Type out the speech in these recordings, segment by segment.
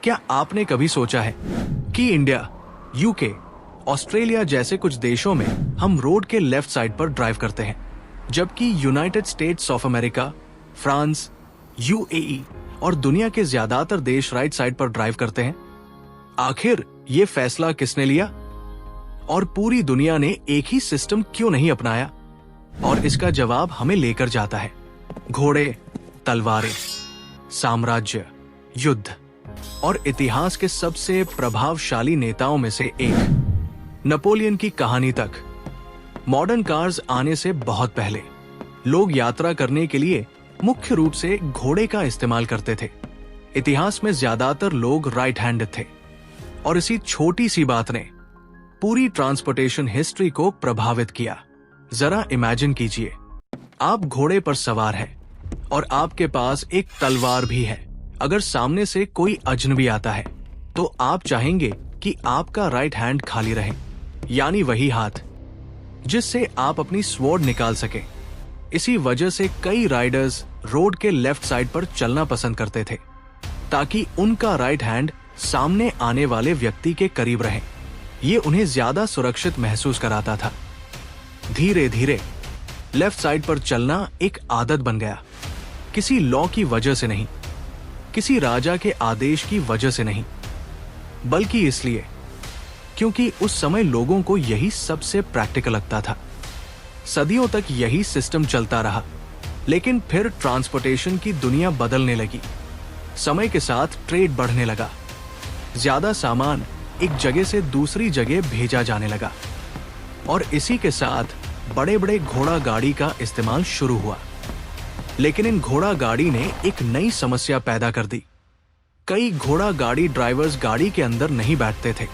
क्या आपने कभी सोचा है कि इंडिया, यूके, ऑस्ट्रेलिया जैसे कुछ देशों में हम रोड के लेफ्ट साइड पर ड्राइव करते हैं, जबकि United states of America, France, UAE और दुनिया के ज्यादातर देश राइट साइड पर ड्राइव करते हैं? आखिर ये फैसला किसने लिया और पूरी दुनिया ने एक ही सिस्टम क्यों नहीं अपनाया? और इसका जवाब हमें लेकर जाता है घोड़े, तलवारें, साम्राज्य, युद्ध और इतिहास के सबसे प्रभावशाली नेताओं में से एक नेपोलियन की कहानी तक। मॉडर्न कार्स आने से बहुत पहले लोग यात्रा करने के लिए मुख्य रूप से घोड़े का इस्तेमाल करते थे। इतिहास में ज्यादातर लोग राइट हैंडेड थे और इसी छोटी सी बात ने पूरी ट्रांसपोर्टेशन हिस्ट्री को प्रभावित किया। जरा इमेजिन कीजिए, आप घोड़े पर सवार हैं और आपके पास एक तलवार भी है। अगर सामने से कोई अजनबी आता है तो आप चाहेंगे कि आपका राइट हैंड खाली रहे, यानी वही हाथ जिससे आप अपनी स्वॉर्ड निकाल सके। इसी वजह से कई राइडर्स रोड के लेफ्ट साइड पर चलना पसंद करते थे ताकि उनका राइट हैंड सामने आने वाले व्यक्ति के करीब रहे। ये उन्हें ज्यादा सुरक्षित महसूस कराता था। धीरे धीरे लेफ्ट साइड पर चलना एक आदत बन गया, किसी लॉ की वजह से नहीं, किसी राजा के आदेश की वजह से नहीं, बल्कि इसलिए क्योंकि उस समय लोगों को यही सबसे प्रैक्टिकल लगता था। सदियों तक यही सिस्टम चलता रहा, लेकिन फिर ट्रांसपोर्टेशन की दुनिया बदलने लगी। समय के साथ ट्रेड बढ़ने लगा, ज्यादा सामान एक जगह से दूसरी जगह भेजा जाने लगा और इसी के साथ बड़े बड़े घोड़ा गाड़ी का इस्तेमाल शुरू हुआ। लेकिन इन घोड़ा गाड़ी ने एक नई समस्या पैदा कर दी। कई घोड़ा गाड़ी ड्राइवर्स गाड़ी के अंदर नहीं बैठते थे,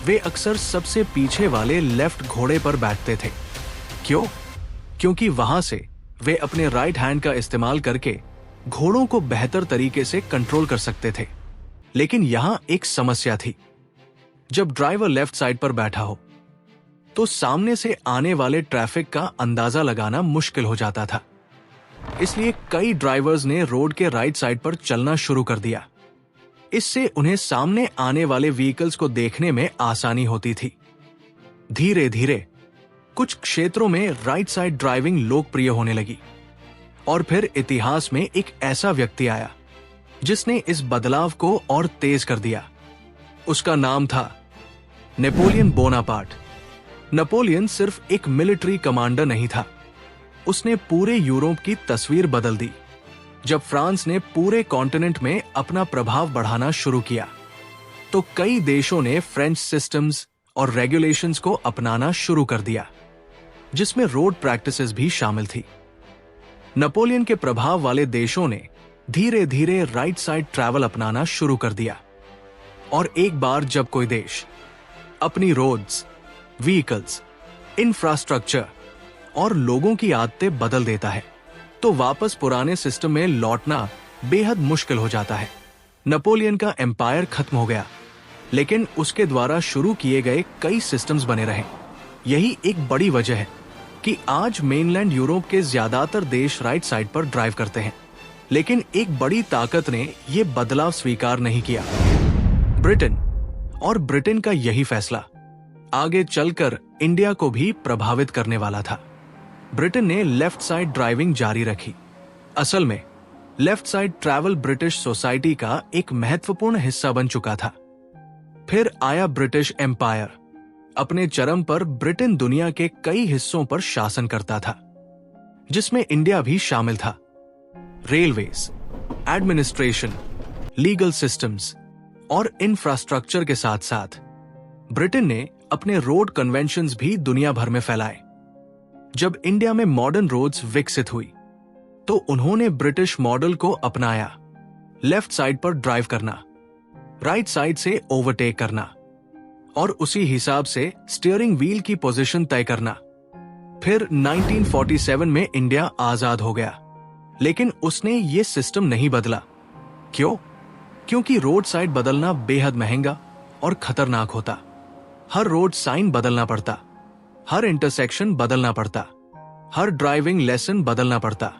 वे अक्सर सबसे पीछे वाले लेफ्ट घोड़े पर बैठते थे। क्यों? क्योंकि वहां से वे अपने राइट हैंड का इस्तेमाल करके घोड़ों को बेहतर तरीके से कंट्रोल कर सकते थे। लेकिन यहां एक समस्या थी, जब ड्राइवर लेफ्ट साइड पर बैठा हो तो सामने से आने वाले ट्रैफिक का अंदाजा लगाना मुश्किल हो जाता था। इसलिए कई ड्राइवर्स ने रोड के राइट साइड पर चलना शुरू कर दिया। इससे उन्हें सामने आने वाले व्हीकल्स को देखने में आसानी होती थी। धीरे धीरे कुछ क्षेत्रों में राइट साइड ड्राइविंग लोकप्रिय होने लगी और फिर इतिहास में एक ऐसा व्यक्ति आया जिसने इस बदलाव को और तेज कर दिया। उसका नाम था नेपोलियन बोनापार्ट। नेपोलियन सिर्फ एक मिलिट्री कमांडर नहीं था, उसने पूरे यूरोप की तस्वीर बदल दी। जब फ्रांस ने पूरे कॉन्टिनेंट में अपना प्रभाव बढ़ाना शुरू किया तो कई देशों ने फ्रेंच सिस्टम्स और रेगुलेशंस को अपनाना शुरू कर दिया, जिसमें रोड प्रैक्टिसेस भी शामिल थी। नेपोलियन के प्रभाव वाले देशों ने धीरे धीरे राइट साइड ट्रैवल अपनाना शुरू कर दिया और एक बार जब कोई देश अपनी रोड्स, व्हीकल्स, इंफ्रास्ट्रक्चर और लोगों की आदतें बदल देता है तो वापस पुराने सिस्टम में लौटना बेहद मुश्किल हो जाता है। नेपोलियन का एम्पायर खत्म हो गया, लेकिन उसके द्वारा शुरू किए गए कई सिस्टम्स बने रहे। यही एक बड़ी वजह है कि आज मेनलैंड यूरोप के ज्यादातर देश राइट साइड पर ड्राइव करते हैं। लेकिन एक बड़ी ताकत ने यह बदलाव स्वीकार नहीं किया, ब्रिटेन। और ब्रिटेन का यही फैसला आगे चलकर इंडिया को भी प्रभावित करने वाला था। ब्रिटेन ने लेफ्ट साइड ड्राइविंग जारी रखी। असल में left side travel British society का एक महत्वपूर्ण हिस्सा बन चुका था। फिर आया ब्रिटिश एम्पायर। अपने चरम पर ब्रिटेन दुनिया के कई हिस्सों पर शासन करता था, जिसमें इंडिया भी शामिल था। रेलवेज, एडमिनिस्ट्रेशन, लीगल सिस्टम्स और इंफ्रास्ट्रक्चर के साथ साथ ब्रिटेन ने अपने रोड कन्वेंशंस भी दुनिया भर में फैलाए। जब इंडिया में मॉडर्न रोड्स विकसित हुई तो उन्होंने ब्रिटिश मॉडल को अपनाया। लेफ्ट साइड पर ड्राइव करना, राइट साइड से ओवरटेक करना और उसी हिसाब से स्टीयरिंग व्हील की पोजीशन तय करना। फिर 1947 में इंडिया आजाद हो गया, लेकिन उसने ये सिस्टम नहीं बदला। क्यों? क्योंकि रोड साइड बदलना बेहद महंगा और खतरनाक होता। हर रोड साइन बदलना पड़ता, हर इंटरसेक्शन बदलना पड़ता, हर ड्राइविंग लेसन बदलना पड़ता,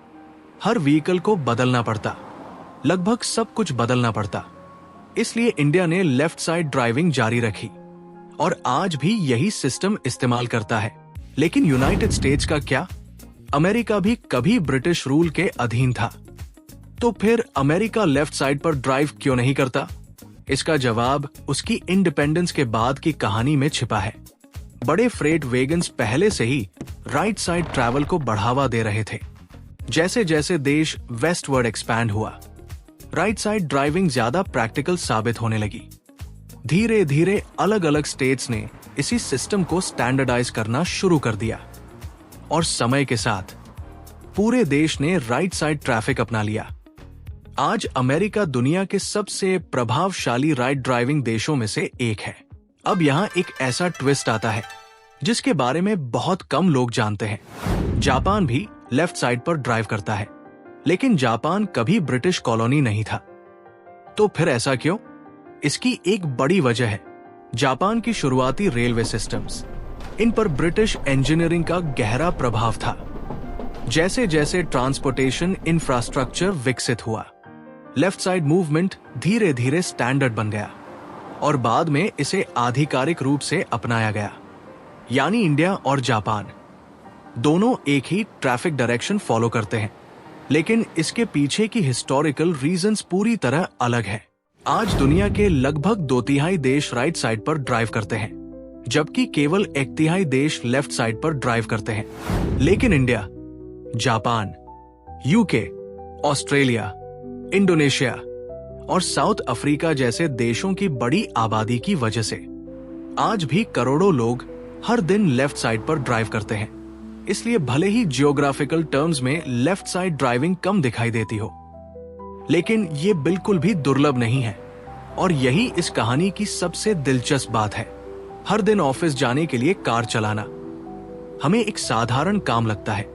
हर व्हीकल को बदलना पड़ता, लगभग सब कुछ बदलना पड़ता। इसलिए इंडिया ने लेफ्ट साइड ड्राइविंग जारी रखी और आज भी यही सिस्टम इस्तेमाल करता है। लेकिन यूनाइटेड स्टेट्स का क्या? अमेरिका भी कभी ब्रिटिश रूल के अधीन था, तो फिर अमेरिका लेफ्ट साइड पर ड्राइव क्यों नहीं करता? इसका जवाब उसकी इंडिपेंडेंस के बाद की कहानी में छिपा है। बड़े फ्रेट वेगन्स पहले से ही राइट साइड ट्रैवल को बढ़ावा दे रहे थे। जैसे जैसे देश वेस्टवर्ड एक्सपैंड हुआ, राइट साइड ड्राइविंग ज्यादा प्रैक्टिकल साबित होने लगी। धीरे धीरे अलग अलग स्टेट्स ने इसी सिस्टम को स्टैंडर्डाइज करना शुरू कर दिया और समय के साथ पूरे देश ने राइट साइड ट्रैफिक अपना लिया। आज अमेरिका दुनिया के सबसे प्रभावशाली राइट ड्राइविंग देशों में से एक है। अब यहाँ एक ऐसा ट्विस्ट आता है जिसके बारे में बहुत कम लोग जानते हैं। जापान भी लेफ्ट साइड पर ड्राइव करता है, लेकिन जापान कभी ब्रिटिश कॉलोनी नहीं था। तो फिर ऐसा क्यों? इसकी एक बड़ी वजह है जापान की शुरुआती रेलवे सिस्टम्स। इन पर ब्रिटिश इंजीनियरिंग का गहरा प्रभाव था। जैसे जैसे ट्रांसपोर्टेशन इंफ्रास्ट्रक्चर विकसित हुआ, लेफ्ट साइड मूवमेंट धीरे धीरे स्टैंडर्ड बन गया और बाद में इसे आधिकारिक रूप से अपनाया गया। यानी इंडिया और जापान दोनों एक ही ट्रैफिक डायरेक्शन फॉलो करते हैं, लेकिन इसके पीछे की हिस्टोरिकल रीजंस पूरी तरह अलग है। आज दुनिया के लगभग 2/3 देश राइट साइड पर ड्राइव करते हैं, जबकि केवल 1/3 देश लेफ्ट साइड पर ड्राइव करते हैं। लेकिन India, Japan, UK, Australia, Indonesia और साउथ अफ्रीका जैसे देशों की बड़ी आबादी की वजह से आज भी करोड़ों लोग हर दिन लेफ्ट साइड पर ड्राइव करते हैं। इसलिए भले ही जियोग्राफिकल टर्म्स में लेफ्ट साइड ड्राइविंग कम दिखाई देती हो, लेकिन ये बिल्कुल भी दुर्लभ नहीं है और यही इस कहानी की सबसे दिलचस्प बात है। हर दिन ऑफिस जाने के लिए कार चलाना हमें एक साधारण काम लगता है,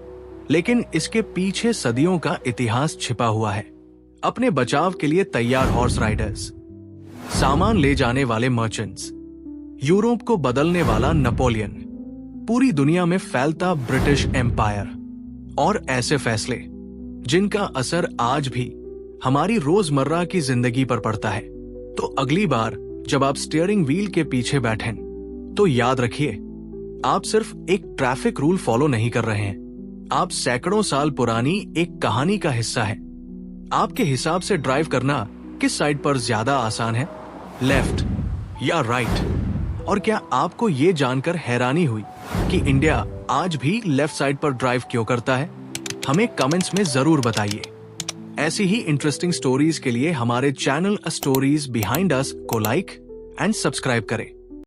लेकिन इसके पीछे सदियों का इतिहास छिपा हुआ है। अपने बचाव के लिए तैयार हॉर्स राइडर्स, सामान ले जाने वाले मर्चेंट्स, यूरोप को बदलने वाला नेपोलियन, पूरी दुनिया में फैलता ब्रिटिश एम्पायर और ऐसे फैसले जिनका असर आज भी हमारी रोजमर्रा की जिंदगी पर पड़ता है। तो अगली बार जब आप स्टीयरिंग व्हील के पीछे बैठें, तो याद रखिए, आप सिर्फ एक ट्रैफिक रूल फॉलो नहीं कर रहे हैं, आप सैकड़ों साल पुरानी एक कहानी का हिस्सा हैं। आपके हिसाब से ड्राइव करना किस साइड पर ज्यादा आसान है, लेफ्ट या राइट? और क्या आपको ये जानकर हैरानी हुई कि इंडिया आज भी लेफ्ट साइड पर ड्राइव क्यों करता है? हमें कमेंट्स में जरूर बताइए। ऐसी ही इंटरेस्टिंग स्टोरीज के लिए हमारे चैनल स्टोरीज बिहाइंड अस को लाइक एंड सब्सक्राइब करें।